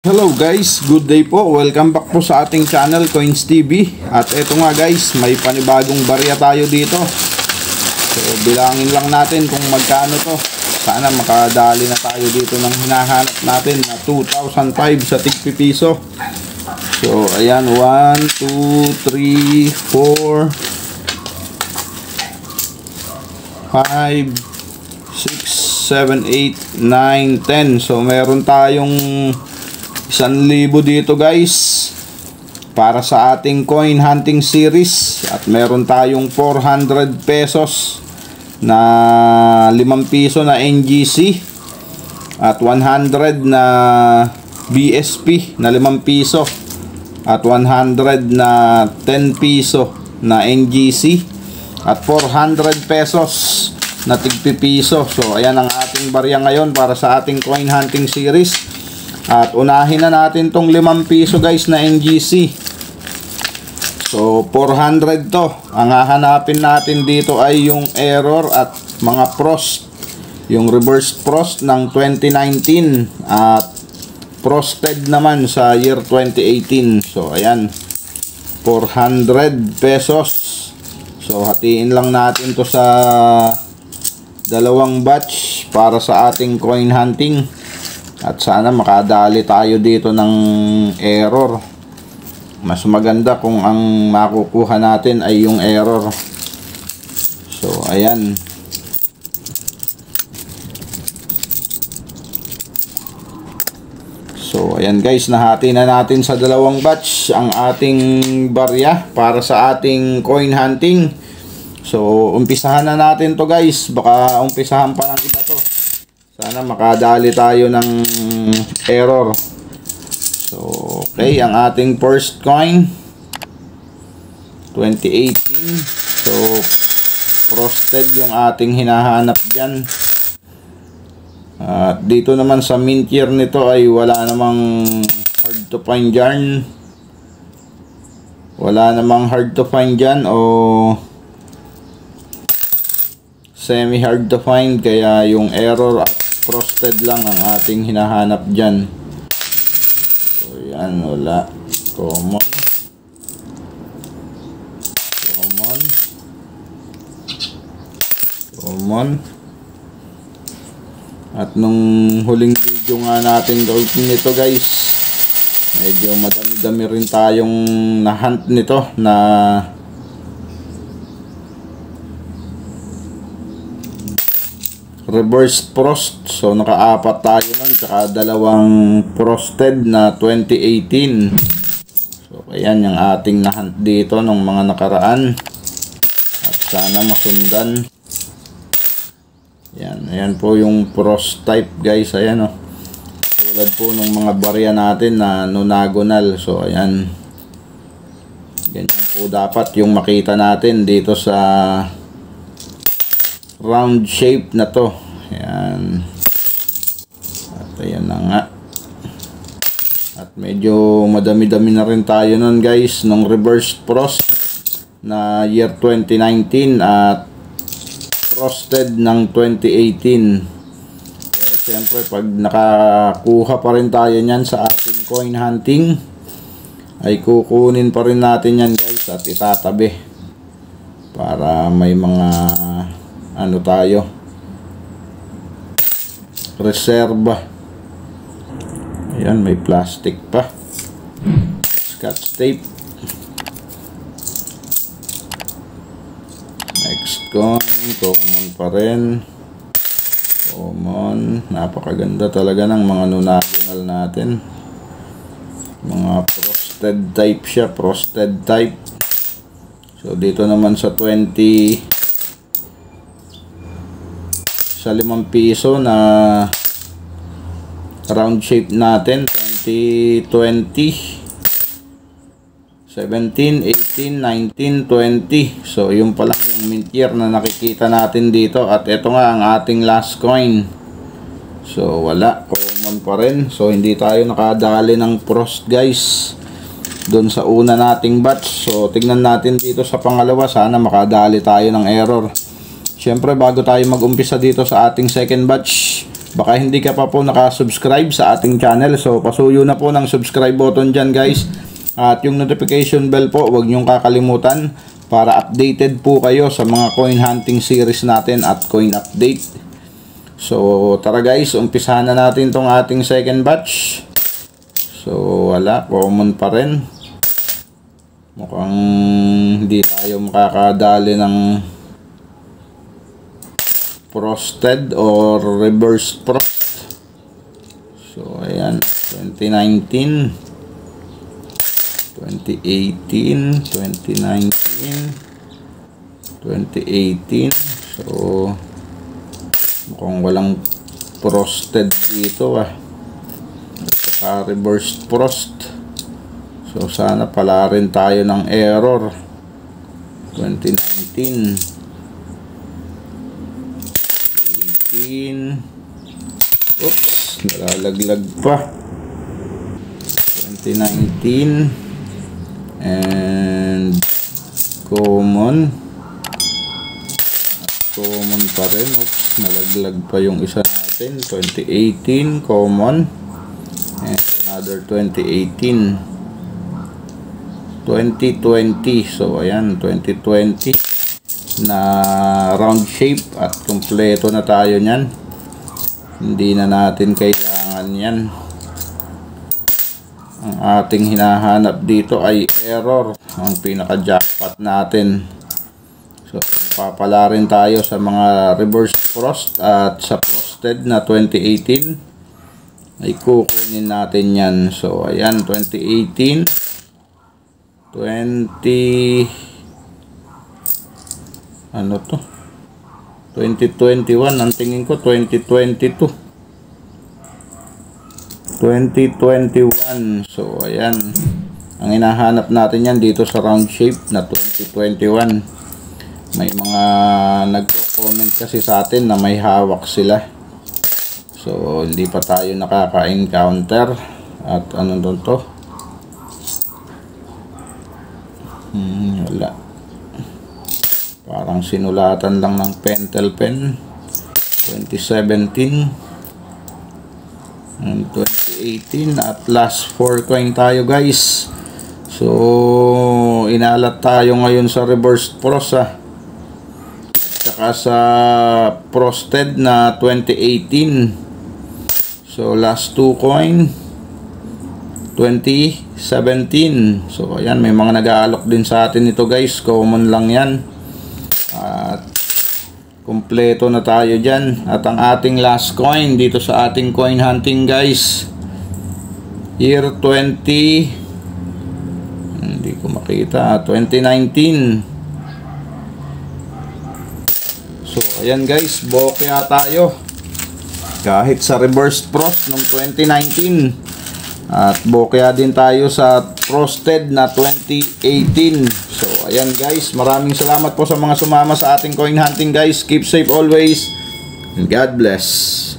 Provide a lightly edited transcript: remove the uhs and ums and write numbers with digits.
Hello guys, good day po. Welcome back po sa ating channel Coins TV. At eto nga guys, may panibagong barya tayo dito. So bilangin lang natin kung magkano to. Sana makadali na tayo dito ng hinahanap natin na 2,005 sa tig piso. So ayan, 1, 2, 3, 4, 5, 6, 7, 8, 9, 10. So meron tayong 1,000 dito guys para sa ating coin hunting series, at meron tayong 400 pesos na 5 piso na NGC at 100 na BSP na 5 piso at 100 na 10 piso na NGC at 400 pesos na tigpi piso. So ayan ang ating barya ngayon para sa ating coin hunting series. At unahin na natin tong 5 piso guys na NGC. So 400 to. Ang hahanapin natin dito ay yung error at mga frost. Yung reverse frost ng 2019 at frosted naman sa year 2018. So ayan, 400 pesos. So hatiin lang natin to sa dalawang batch para sa ating coin hunting. At sana makadali tayo dito ng error. Mas maganda kung ang makukuha natin ay yung error. So ayan. So ayan guys, nahati na natin sa dalawang batch ang ating barya para sa ating coin hunting. So umpisahan na natin to guys. Baka umpisahan pa ng iba to. Sana makadali tayo ng error. So, okay, ang ating first coin 2018. So, frosted yung ating hinahanap dyan. At dito naman sa mint year nito ay wala namang hard to find dyan. Wala namang hard to find dyan o semi hard to find, kaya yung error at frosted lang ang ating hinahanap dyan. So yan, wala. Common. Common. Common. At nung huling video nga natin gawin nito guys, medyo madami-dami rin tayong na-hunt nito na reverse frost. So naka-4 tayo nun, tsaka dalawang frosted na 2018. So ayan yung ating nahunt dito nung mga nakaraan, at sana masundan. Ayan po yung frost type guys. Ayan o, tulad po nung mga barya natin na nonagonal. So ayan, ganyan po dapat yung makita natin dito sa round shape na to. Ayan. At ayan na nga. At medyo madami-dami na rin tayo nun guys nung reverse frost na year 2019 at frosted ng 2018. Pero siyempre pag nakakuha pa rin tayo nyan sa ating coin hunting, ay kukunin pa rin natin yan guys at itatabi para may mga ano tayo, reserba. Ayan, may plastic pa, scotch tape. Next coin, common pa rin. Common, napakaganda talaga ng mga nonagonal natin. Mga frosted type siya, frosted type. So dito naman sa 20 sa 5 piso na round shape natin, 2020, 17, 18, 19, 20. So yung pa lang yung mint year na nakikita natin dito. At ito nga ang ating last coin. So wala, common pa rin. So hindi tayo nakadali ng frost guys doon sa una nating batch. So tignan natin dito sa pangalawa, sana makadali tayo ng error. Siyempre bago tayo mag-umpisa dito sa ating second batch, baka hindi ka pa po nakasubscribe sa ating channel. So pasuyo na po ng subscribe button dyan guys. At yung notification bell po, huwag nyong kakalimutan para updated po kayo sa mga coin hunting series natin at coin update. So tara guys, umpisahan na natin tong ating second batch. So wala, common pa rin. Mukhang hindi tayo makakadali ng frosted or reverse frost. So ayan, 2019, 2018, 2019, 2018. So mukhang walang frosted dito at saka reverse frost. So sana pala rin tayo ng error. 2019, 18, oops, nalalaglag pa. 2019 and common pa rin. Oops, nalaglag pa yung isa natin. 2018 common and another 2018, 2020. So ayan, 2020 na round shape at kumpleto na tayo nyan. Hindi na natin kailangan yan. Ang ating hinahanap dito ay error, ang pinaka jackpot natin. So papala rin tayo sa mga reverse frost at sa frosted na 2018 ay kukunin natin yan. So ayan, 2018, 2021, ang tingin ko 2022, 2021. So ayan, ang hinahanap natin yan dito sa round shape na 2021. May mga nagko-comment kasi sa atin na may hawak sila, so hindi pa tayo nakaka-encounter. At ano to? Wala, parang sinulatan lang ng pentel pen. 2017 and 2018 at last 4 coin tayo guys. So inalat tayo ngayon sa reverse frost at saka sa frosted na 2018. So last 2 coin 2017. So ayan, may mga nag-aalok din sa atin ito guys, common lang yan. At kumpleto na tayo dyan. At ang ating last coin dito sa ating coin hunting guys, year 20, hindi ko makita, 2019. So ayan guys, bokya tayo kahit sa reverse frost nung 2019. At bokya din tayo sa frosted na 2018. So ayan guys, maraming salamat po sa mga sumama sa ating coin hunting guys. Keep safe always and God bless.